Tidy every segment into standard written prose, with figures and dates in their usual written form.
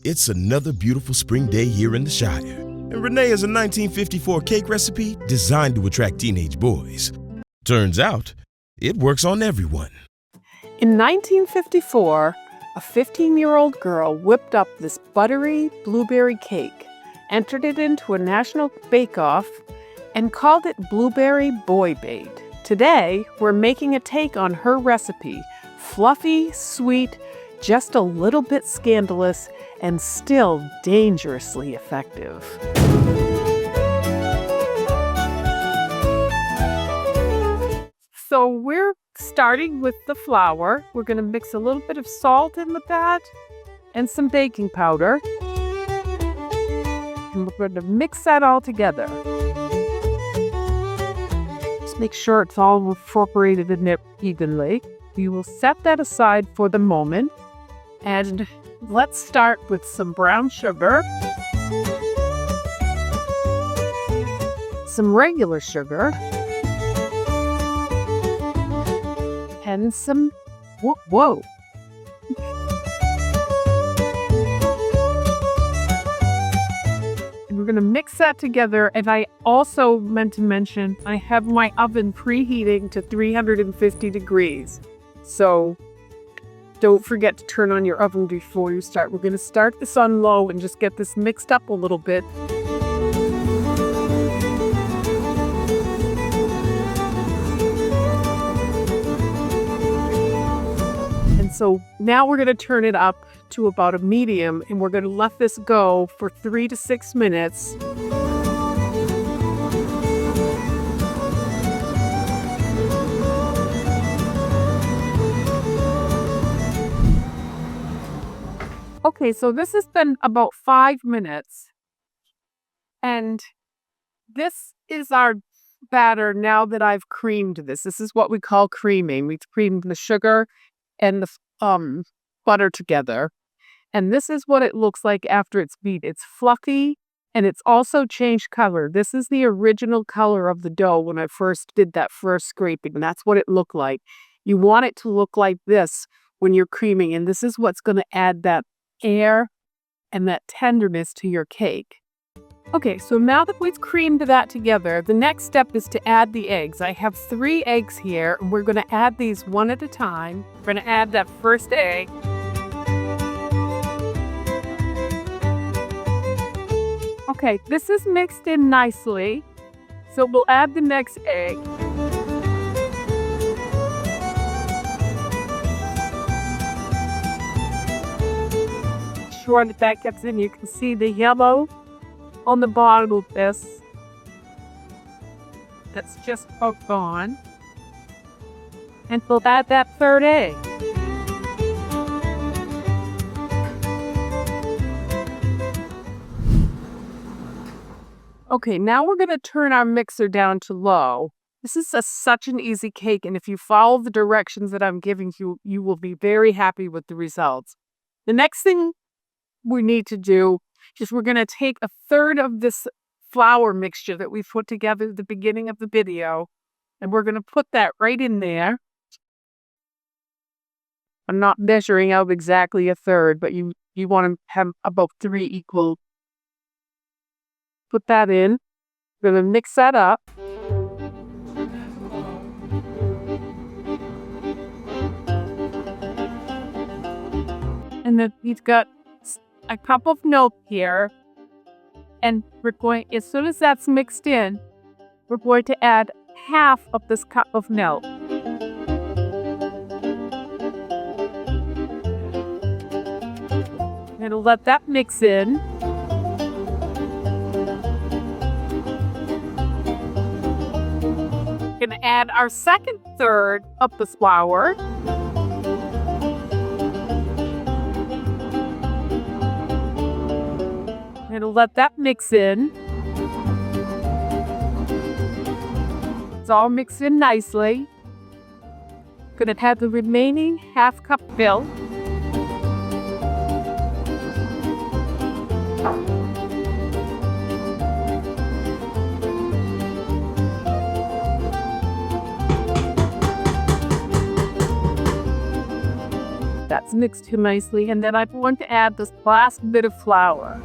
It's another beautiful spring day here in the Shire, and Renee has a 1954 cake recipe designed to attract teenage boys. Turns out, it works on everyone. In 1954, a 15-year-old girl whipped up this buttery blueberry cake, entered it into a national bake-off, and called it Blueberry Boy Baked. Today, we're making a take on her recipe, fluffy, sweet, just a little bit scandalous, and still dangerously effective. So we're starting with the flour. We're going to mix a little bit of salt in with that and some baking powder. And we're going to mix that all together. Just make sure it's all incorporated in it evenly. We will set that aside for the moment. And let's start with some brown sugar, some regular sugar, and some, whoa. And we're going to mix that together. And I also meant to mention, I have my oven preheating to 350 degrees. So don't forget to turn on your oven before you start. We're going to start this on low and just get this mixed up a little bit. And so now we're going to turn it up to about a medium, and we're going to let this go for 3 to 6 minutes. Okay, so this has been about 5 minutes, and this is our batter now that I've creamed this. This is what we call creaming. We've creamed the sugar and the butter together, and this is what it looks like after it's beat. It's fluffy, and it's also changed color. This is the original color of the dough when I first did that first scraping, and that's what it looked like. You want it to look like this when you're creaming, and this is what's going to add that air and that tenderness to your cake. Okay, so now that we've creamed that together, the next step is to add the eggs. I have 3 eggs here, and we're going to add these one at a time. We're going to add that first egg. Okay, this is mixed in nicely, so we'll add the next egg. Sure that gets in. You can see the yellow on the bottom of this. That's just about gone. And we'll add that third egg. Okay, now we're going to turn our mixer down to low. This is such an easy cake, and if you follow the directions that I'm giving you, you will be very happy with the results. The next thing we need to do is we're going to take a third of this flour mixture that we put together at the beginning of the video, and we're going to put that right in there. I'm not measuring out exactly a third, but you want to have about 3 equal. Put that in. We're going to mix that up. And then we've got a cup of milk here, and we're going, as soon as that's mixed in, we're going to add half of this cup of milk. And let that mix in. We're going to add our second third of the flour. And let that mix in. It's all mixed in nicely. Gonna add the remaining half cup milk. that's mixed nicely. And then I'm going to add this last bit of flour.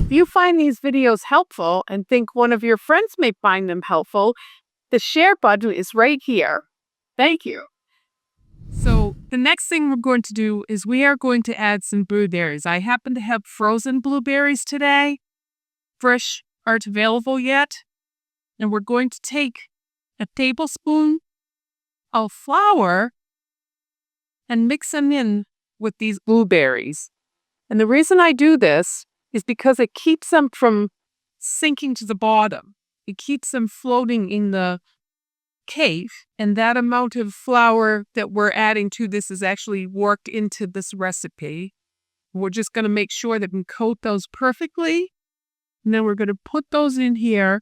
If you find these videos helpful and think one of your friends may find them helpful, the share button is right here. Thank you. So the next thing we're going to do is we are going to add some blueberries. I happen to have frozen blueberries today. Fresh aren't available yet. And we're going to take a tablespoon of flour and mix them in with these blueberries. And the reason I do this is because it keeps them from sinking to the bottom. It keeps them floating in the cake, and that amount of flour that we're adding to this is actually worked into this recipe. We're just going to make sure that we coat those perfectly, and then we're going to put those in here.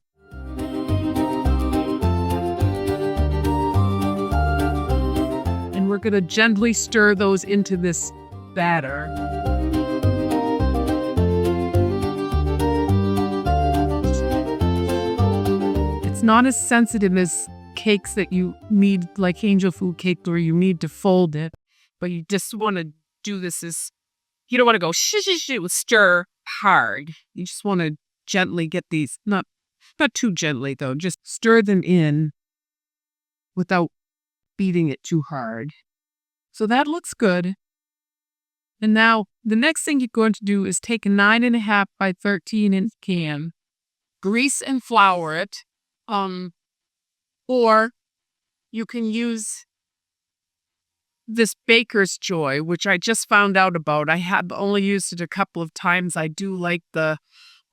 And we're going to gently stir those into this batter. It's not as sensitive as cakes that you need, like angel food cake, where you need to fold it, but you just want to do this as, you don't want to go stir hard. You just want to gently get these, not too gently though, just stir them in without beating it too hard. So that looks good. And now the next thing you're going to do is take a 9.5 by 13 inch can, grease and flour it. Or you can use this Baker's Joy, which I just found out about. I have only used it a couple of times. I do like the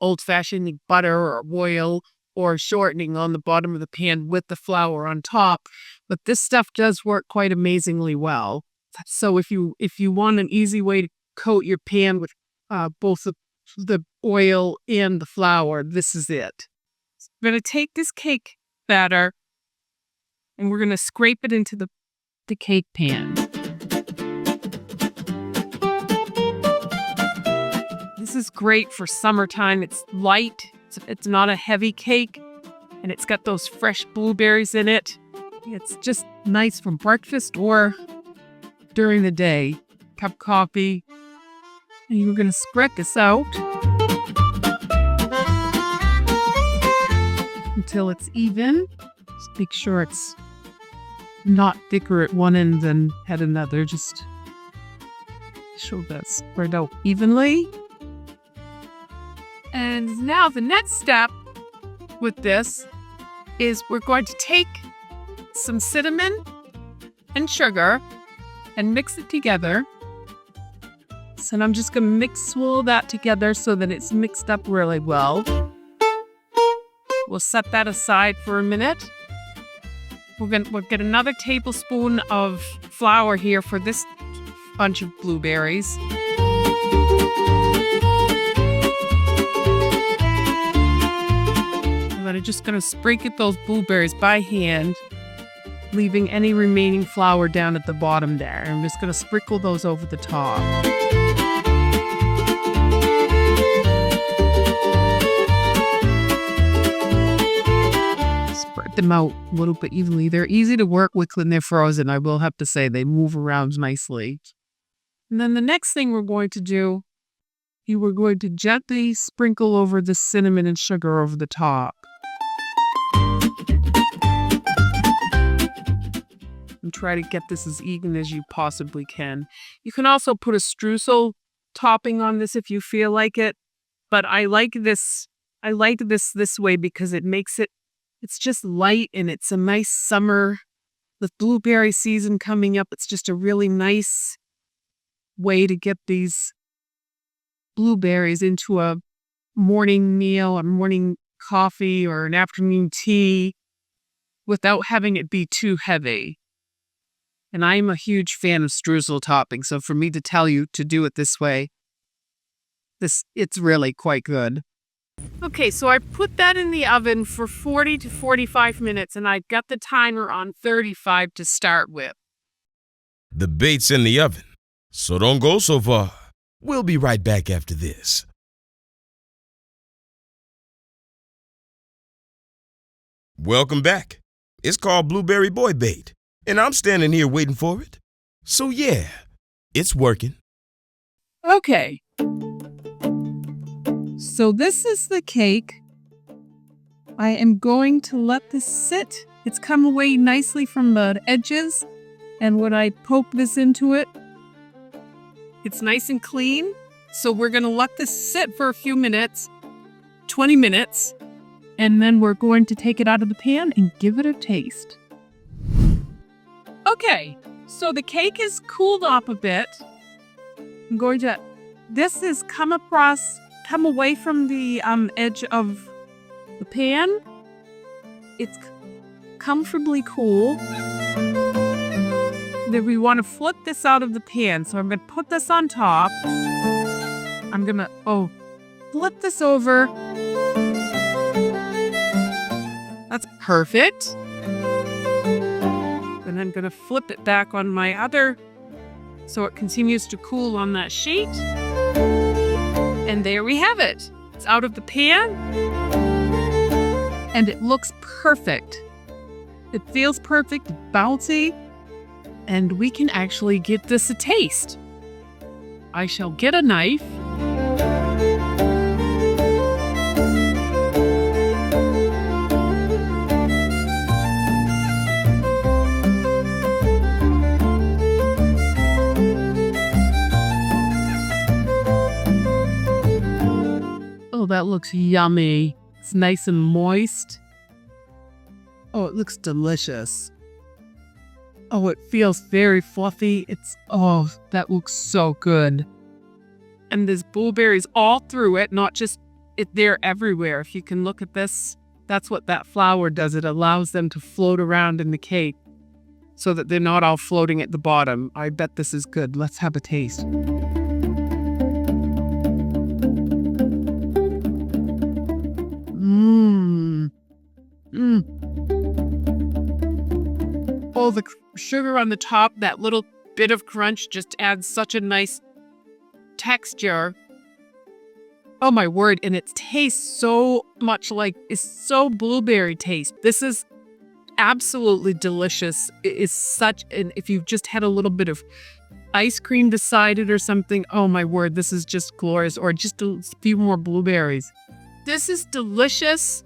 old-fashioned butter or oil or shortening on the bottom of the pan with the flour on top. But this stuff does work quite amazingly well. So if you want an easy way to coat your pan with both the oil and the flour, this is it. We're going to take this cake batter and we're going to scrape it into the cake pan. This is great for summertime. It's light, it's not a heavy cake, and it's got those fresh blueberries in it. It's just nice for breakfast or during the day. Cup of coffee. And you're going to spread this out until it's even. Just make sure it's not thicker at one end than at another. Just show that spread out evenly. And now the next step with this is we're going to take some cinnamon and sugar and mix it together. So I'm just going to mix all that together so that it's mixed up really well. We'll set that aside for a minute. We'll get another tablespoon of flour here for this bunch of blueberries. And then I'm just going to sprinkle those blueberries by hand, leaving any remaining flour down at the bottom there. I'm just going to sprinkle those over the top. Spread them out a little bit evenly. They're easy to work with when they're frozen. I will have to say they move around nicely. And then the next thing we're going to do, you are going to gently sprinkle over the cinnamon and sugar over the top. And try to get this as even as you possibly can. You can also put a streusel topping on this if you feel like it, but I like this this way because it makes it's just light and it's a nice summer with blueberry season coming up. It's just a really nice way to get these blueberries into a morning meal, a morning coffee, or an afternoon tea without having it be too heavy. And I'm a huge fan of streusel topping, so for me to tell you to do it this way, it's really quite good. Okay, so I put that in the oven for 40 to 45 minutes, and I've got the timer on 35 to start with. The bait's in the oven, so don't go so far. We'll be right back after this. Welcome back. It's called Blueberry Boy Bait, and I'm standing here waiting for it. So yeah, it's working. Okay. So this is the cake. I am going to let this sit. It's come away nicely from the edges. And when I poke this into it, it's nice and clean. So we're going to let this sit for a few minutes, 20 minutes, and then we're going to take it out of the pan and give it a taste. Okay, so the cake is cooled off a bit. I'm going to, this has come away from the edge of the pan. It's comfortably cool. Then we want to flip this out of the pan. So I'm going to put this on top. I'm going to, flip this over. That's perfect. And I'm going to flip it back on my other so it continues to cool on that sheet. And there we have it. It's out of the pan. And it looks perfect. It feels perfect, bouncy. And we can actually give this a taste. I shall get a knife. Oh, that looks yummy. It's nice and moist. Oh, it looks delicious. Oh, it feels very fluffy. That looks so good. And there's blueberries all through it, not just they're everywhere. If you can look at this, that's what that flour does. It allows them to float around in the cake so that they're not all floating at the bottom. I bet this is good. Let's have a taste. Oh, the sugar on the top, that little bit of crunch just adds such a nice texture. Oh my word, and it tastes so much like, it's so blueberry taste. This is absolutely delicious. It is if you've just had a little bit of ice cream beside it or something, oh my word, this is just glorious. Or just a few more blueberries. This is delicious,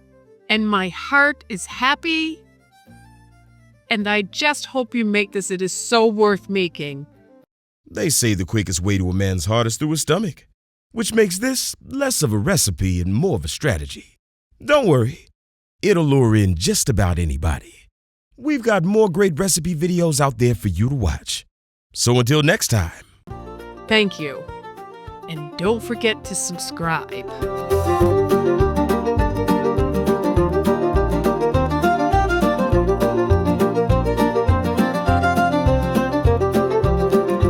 and my heart is happy. And I just hope you make this. It is so worth making. They say the quickest way to a man's heart is through his stomach, which makes this less of a recipe and more of a strategy. Don't worry, it'll lure in just about anybody. We've got more great recipe videos out there for you to watch. So until next time. Thank you. And don't forget to subscribe.